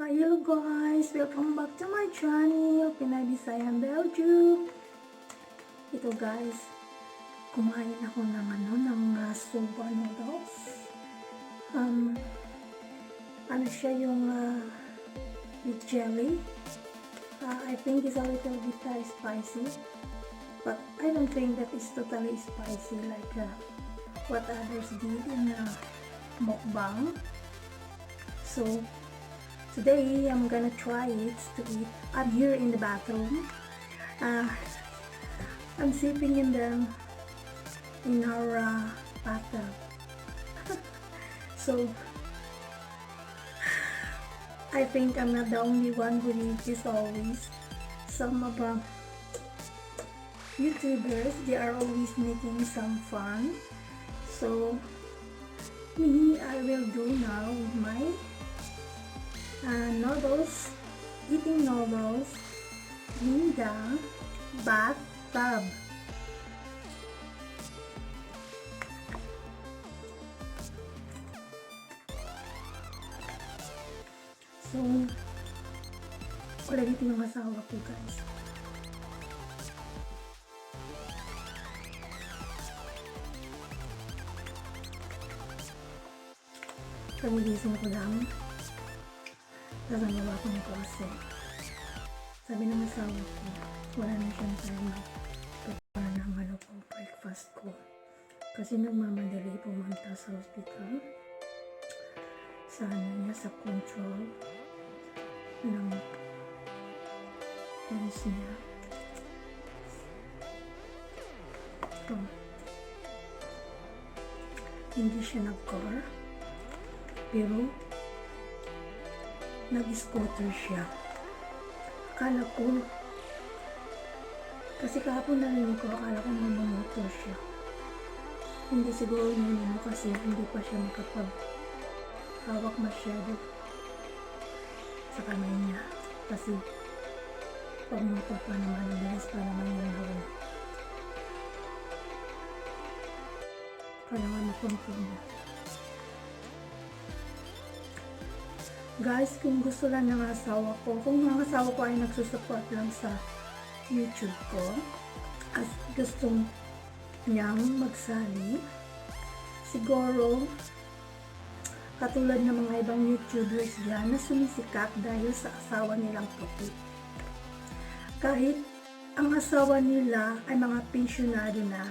Hello guys! Welcome back to my channel, Pinay Bisayan Belgium. Ito guys, kumain ako ng soba noodles. Ano siya yung with jelly. I think it's a little bit spicy, but I don't think that it's totally spicy like what others did in mukbang. So today I'm gonna try it to eat. I'm here in the bathroom. I'm sleeping in our bathtub. So I think I'm not the only one who needs this always. Some of YouTubers, they are always making some fun. So me, I will do now with my noodles, eating noodles in the bathtub. So, wala dito yung asawa ko guys. Kagigising ko lang. Gaganawa ko ng klase. Sabi ng asawa ko, wala na siyang time para ng breakfast ko. Kasi nagmamadali pumunta sa hospital. Sa sa control ng health niya. So, hindi siya nag-car, pero nag-scooter siya. Akala ko, kasi kahapon narinig ko, akala ko nag-motor siya. Hindi siguro niya kasi hindi pa siya makapag-hawak masyado sa kamay niya. Kasi pag motor pa naman, bilis pa naman yung hawak. Kailangan makontrol niya. Guys, kung gusto lang ng asawa ko, kung ang asawa ko ay nagsusupport lang sa YouTube ko, at gusto niyang magsali, siguro, katulad ng mga ibang YouTubers dyan na sumisikat dahil sa asawa nilang puti. Kahit ang asawa nila ay mga pensyonado na,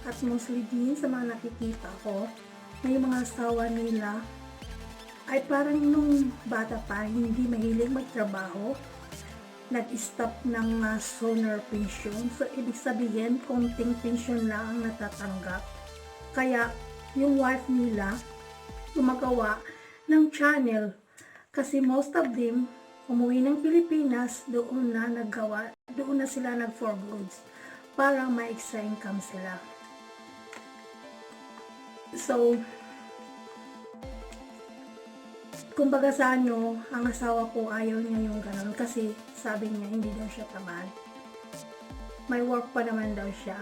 at mostly din sa mga nakikita ko, may mga asawa nila ay parang nung bata pa, hindi mahilig magtrabaho, nag-stop ng sooner pension. So, ibig sabihin, konting pension lang ang natatanggap. Kaya, yung wife nila, gumagawa ng channel. Kasi most of them, umuwi ng Pilipinas, doon na sila nag-for goods para ma-extra income sila. So, kumbaga sa ang asawa ko ayaw niya yung gano'n kasi sabi niya hindi daw siya tamad. May work pa naman daw siya.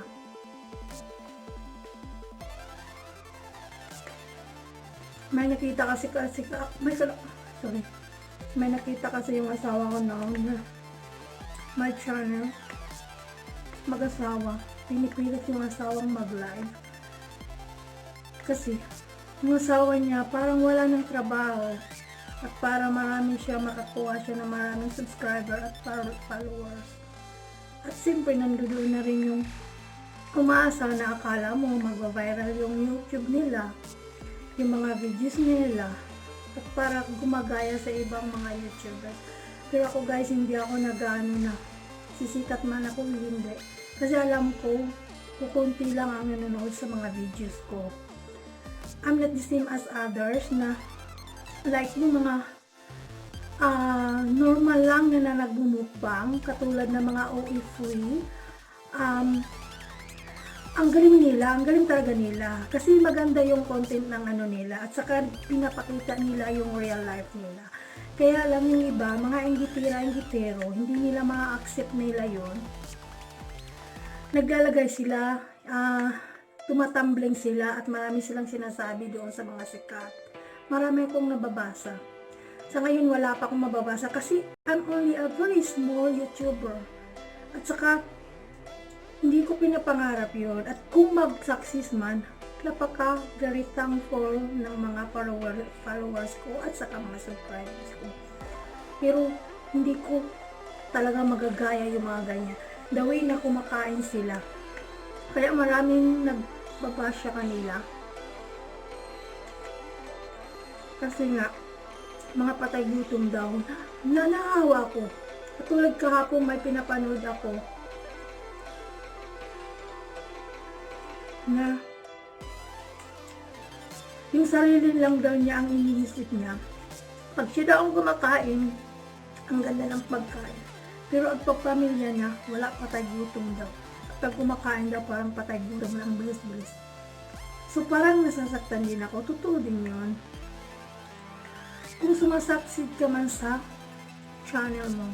May nakita kasi may nakita kasi yung asawa ko noon na may channel, mag-asawa, pinipilit yung asawang mag-live. Kasi yung asawa niya parang wala ng trabaho. At para marami siya makakuha siya ng maraming subscriber at followers. At siyempre nandoon na rin yung umaasa na akala mo magva-viral yung YouTube nila, yung mga videos nila, at para gumagaya sa ibang mga YouTubers. Pero ako guys, hindi ako nag-ano na sisikat man ako, hindi. Kasi alam ko, kukunti lang ang nanonood sa mga videos ko. I'm not the same as others na like yung mga normal lang na nagbumukbang katulad ng mga OE free. Ang galing talaga nila kasi maganda yung content ng nila at saka pinapakita nila yung real life nila. Kaya lang yung iba, mga inggitero, hindi nila ma-accept nila yon. Naglalagay sila, tumatumbling sila at marami silang sinasabi doon sa mga sikat. Marami akong nababasa. Sa ngayon wala pa akong mababasa kasi I'm only a very small YouTuber. At saka hindi ko pinapangarap yun. At kung mag-success man, napaka very thankful ng mga followers ko at saka mga subscribers ko. Pero hindi ko talaga magagaya yung mga ganyan. The way na kumakain sila. Kaya maraming nagbabasya kanila. Kasi nga, mga patay gutom daw, nanahawa ko. Katulad kahapon may pinapanood ako na yung sarili lang daw niya ang iniisip niya. Pag siya daw ang kumakain, ang ganda ng pagkain. Pero ang pagpamilya niya, wala, patay gutom daw. At pag kumakain daw, parang patay gutom lang, bilis-bilis. So parang nasasaktan din ako. Totoo din yun. Kung sumasaksid ka man sa channel mo,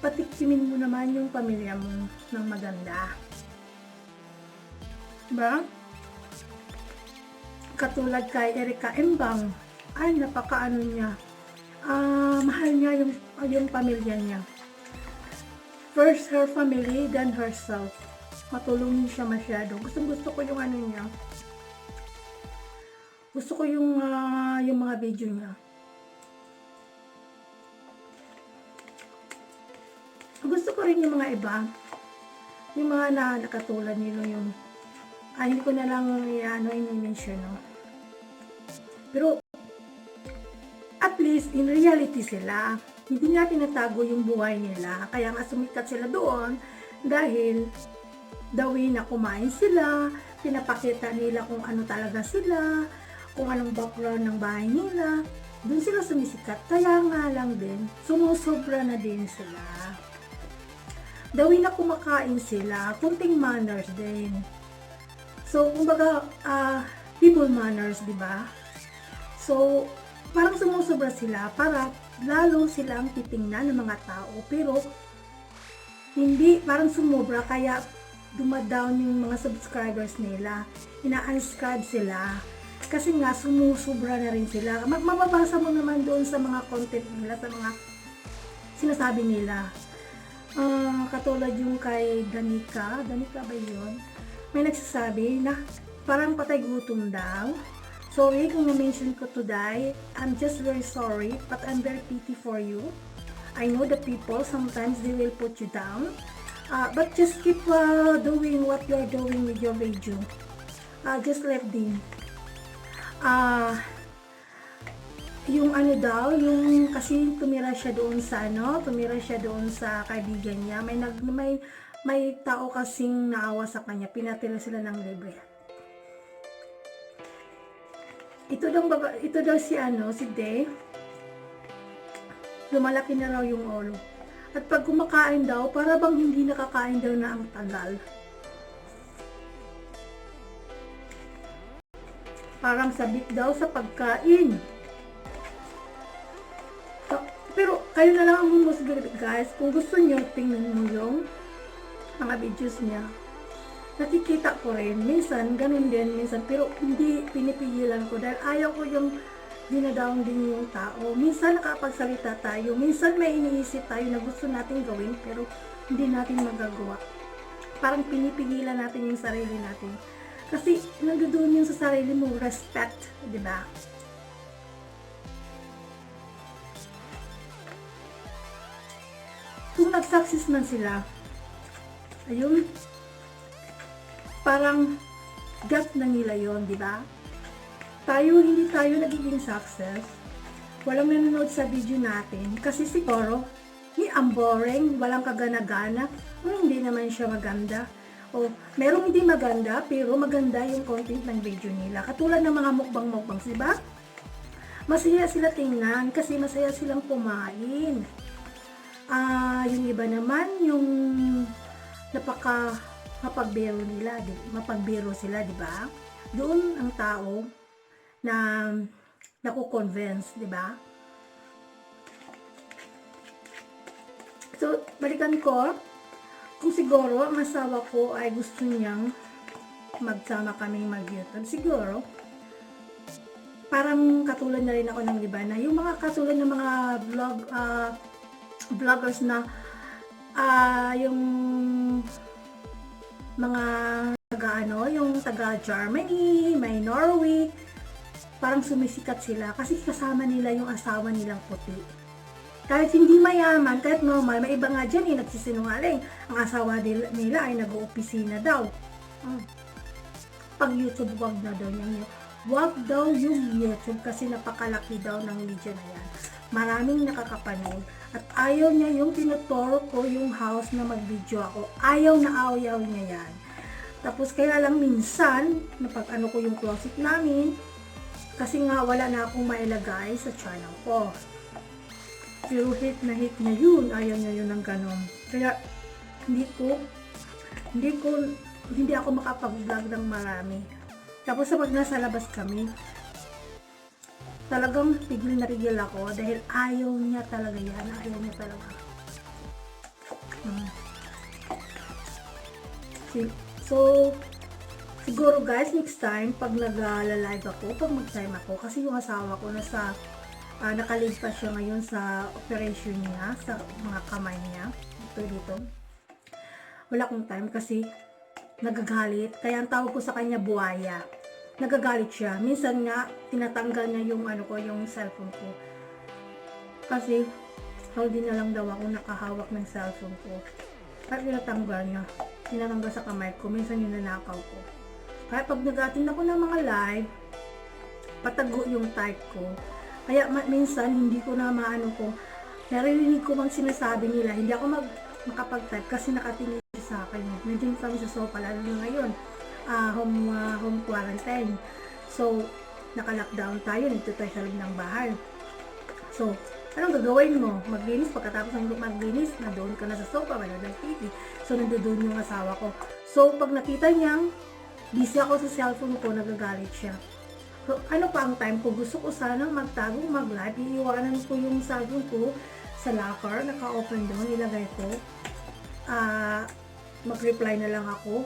patikimin mo naman yung pamilya mo ng maganda. Diba? Katulad kay Erika Embang, ay napakaano niya, mahal niya yung pamilya niya. First her family, then herself. Matulungin siya masyado. Gusto ko yung ano niya. Gusto ko yung mga video niya. Gusto ko rin yung mga iba. Yung mga nakatulad nila yung hindi ko na lang i-mention, no? Pero at least in reality sila. Hindi nga tinatago yung buhay nila. Kaya nga sumikat sila doon dahil the way na kumain sila, pinapakita nila kung ano talaga sila, kung anong background ng bahay nila, doon sila sumisikat. Kaya nga lang din, sumusobra na din sila. The way na kumakain sila, kunting manners din. So, kumbaga, people manners, di ba? So, parang sumusobra sila para lalo silang titingnan ng mga tao. Pero, hindi, parang sumobra, kaya dumadown yung mga subscribers nila. Ina-unsubscribe sila. Kasi nga, sumusubra na rin sila. Mababasa mo naman doon sa mga content nila, sa mga sinasabi nila. Katulad yung kay Danica ba yun? May nagsasabi na parang patay gutom daw. Sorry kung na-mention ko today. I'm just very sorry, but I'm very pity for you. I know the people, sometimes they will put you down. But just keep doing what you're doing with your video. Just let them. Yung ano daw, yung kasi tumira siya doon sa kaibigan niya. May tao kasing naawa sa kanya, pinatira sila ng libre. Ito daw si Day. Lumalaki na raw yung ulo. At pag kumakain daw, para bang hindi nakakain daw na ang tagal. Parang sabik daw sa pagkain. Pero kayo na lang ang humusga, guys. Kung gusto nyo, tingnan mo yung mga videos niya. Nakikita ko rin. Minsan, ganun din. Minsan, pero hindi pinipigilan ko. Dahil ayaw ko yung dinadown din yung tao. Minsan, nakapagsalita tayo. Minsan, may iniisip tayo na gusto natin gawin, pero hindi natin magagawa. Parang pinipigilan natin yung sarili natin. Kasi, nandoon yung sa sarili mo, respect. Diba? Kung nag-success man sila, ayun, parang gut na nila yon, di ba? Hindi tayo nagiging success. Walang nanonood sa video natin kasi siguro, ang boring, walang kagana-gana, o hindi naman siya maganda. O merong hindi maganda, pero maganda yung content ng video nila. Katulad ng mga mukbang-mukbang, di ba? Masaya sila tingnan kasi masaya silang kumain. Yung iba naman, yung mapagbiro sila, di ba? Doon ang tao na naku-convince, di ba? So, balikan ko, kung siguro ang asawa ko ay gusto niyang magsama kaming mag-YouTube, siguro parang katulad na rin ako ng iba na yung mga katulad ng mga vloggers na yung mga yung taga Germany, may Norway, parang sumisikat sila kasi kasama nila yung asawa nilang puti. Kahit hindi mayaman, kahit normal, may iba nga dyan nagsisinungaling. Ang asawa nila ay nag-oopisina daw. Pag YouTube, wag na daw niya. Wag daw yung YouTube kasi napakalaki daw ng video na yan. Maraming nakakapanood. At ayaw niya yung tinuturo ko yung house na mag-video ako. Ayaw na ayaw niya yan. Tapos kaya lang minsan, napag ano ko yung closet namin, kasi nga wala na akong mailagay sa channel ko. Pero hit na yun, ayaw niya yun ng ganon. Kaya hindi ako makapag-vlog ng marami. Tapos sa pag nasa labas kami, talagang tigil na rigil ako dahil ayaw niya talaga yan. Ayaw niya talaga. So, siguro guys, next time, pag nag-live ako, pag mag-time ako, kasi yung asawa ko nakalive pa siya ngayon sa operation niya, sa mga kamay niya, dito. Wala akong time kasi nagagalit, kaya ang tawag ko sa kanya buhaya. Nagagalit siya. Minsan nga, tinatanggal niya yung yung cellphone ko. Kasi, hindi na lang daw ako nakahawak ng cellphone ko. Kaya tinatanggal sa kamay ko, minsan yung nanakaw ko. Kaya pag nag-attend ako ng mga live, patago yung type ko. Kaya minsan hindi ko na maano ko, naririnig ko bang sinasabi nila, hindi ako makapag-type kasi nakatingin sa akin. Nandiyan kami sa sofa, lalo na ngayon, home quarantine. So, naka-lockdown tayo, dito tayo sa loob ng bahay. So, anong gagawin mo? Maglinis, pagkatapos ng maglinis, nandoon ka na sa sofa, wala ng TV. So, nandoon yung asawa ko. So, pag nakita niyang busy ako sa cellphone ko, nagagalit siya. So, ano pa ang time ko? Gusto ko sanang magtago, mag-live. Iiwanan ko yung cellphone ko sa locker, naka-open doon, ilagay ko. Mag-reply na lang ako.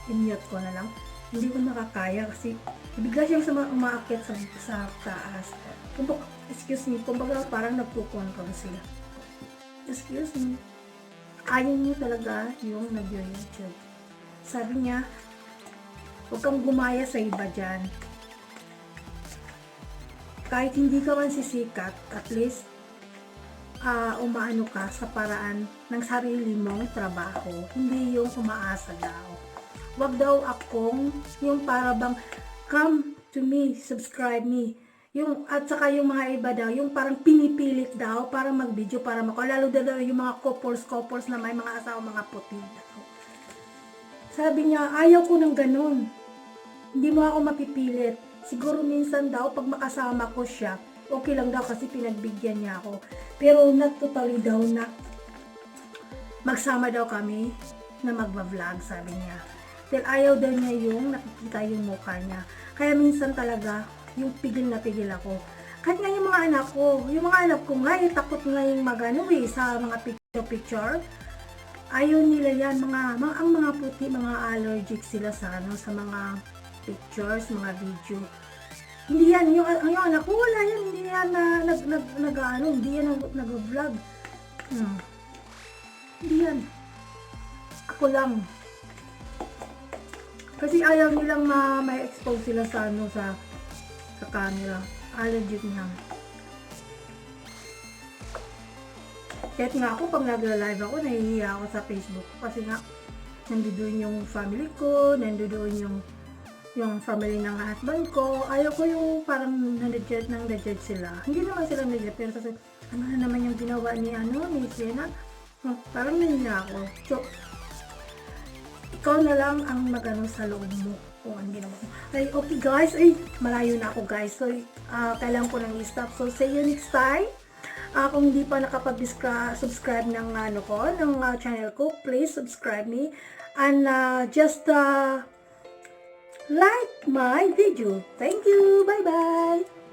I-mute ko na lang. Hindi ko makakaya kasi bigla siyang umaakyat sa taas. Excuse me, kumbaga parang nagpo-control sila. Excuse me. Ayaw niyo talaga yung nag-YouTube. Sabi niya, huwag kang gumaya sa iba dyan. Kahit hindi ka man sisikat, at least, umaano ka sa paraan ng sarili mong trabaho. Hindi yung umaasa daw. Huwag daw akong, yung para bang, come to me, subscribe me. At saka yung mga iba daw, yung parang pinipilit daw para mag-video, para lalo daw yung mga couples na may mga asawa, mga puti daw. Sabi niya, ayaw ko ng ganun. Hindi mo ako mapipilit. Siguro minsan daw, pag makasama ko siya, okay lang daw kasi pinagbigyan niya ako. Pero not totally daw na magsama daw kami na magba-vlog, sabi niya. Dahil ayaw daw niya yung nakikita yung mukha niya. Kaya minsan talaga, yung pigil na pigil ako. Kahit nga yung mga anak ko nga, takot nga yung sa mga picture. Ayaw nila yan, ang mga puti, mga allergic sila sa mga pictures, mga video. Hindi yan, yung anak ko, wala yan, hindi yan hindi yan nag-vlog. Hindi yan. Ako lang. Kasi ayaw nilang may expose sila sa camera. Allergic niya. Kahit nga ako, pag nagla-live ako, nahihiya ako sa Facebook ko kasi nga, nandoon yung family ko, nandoon yung family ng husband ko. Ayaw ko yung parang na-judge sila. Hindi naman sila na-judge, pero kasi, ano na naman yung ginawa ni Sienna? Parang nahihiya ako. So, ikaw na lang ang magano sa loob mo. Ang ginawa ko. Ay, okay guys. Ay, malayo na ako guys. So, kailangan ko nang i-stop. So, see you next time. Kung hindi pa nakapag-subscribe ng channel ko, please subscribe me. And just like my video. Thank you. Bye-bye.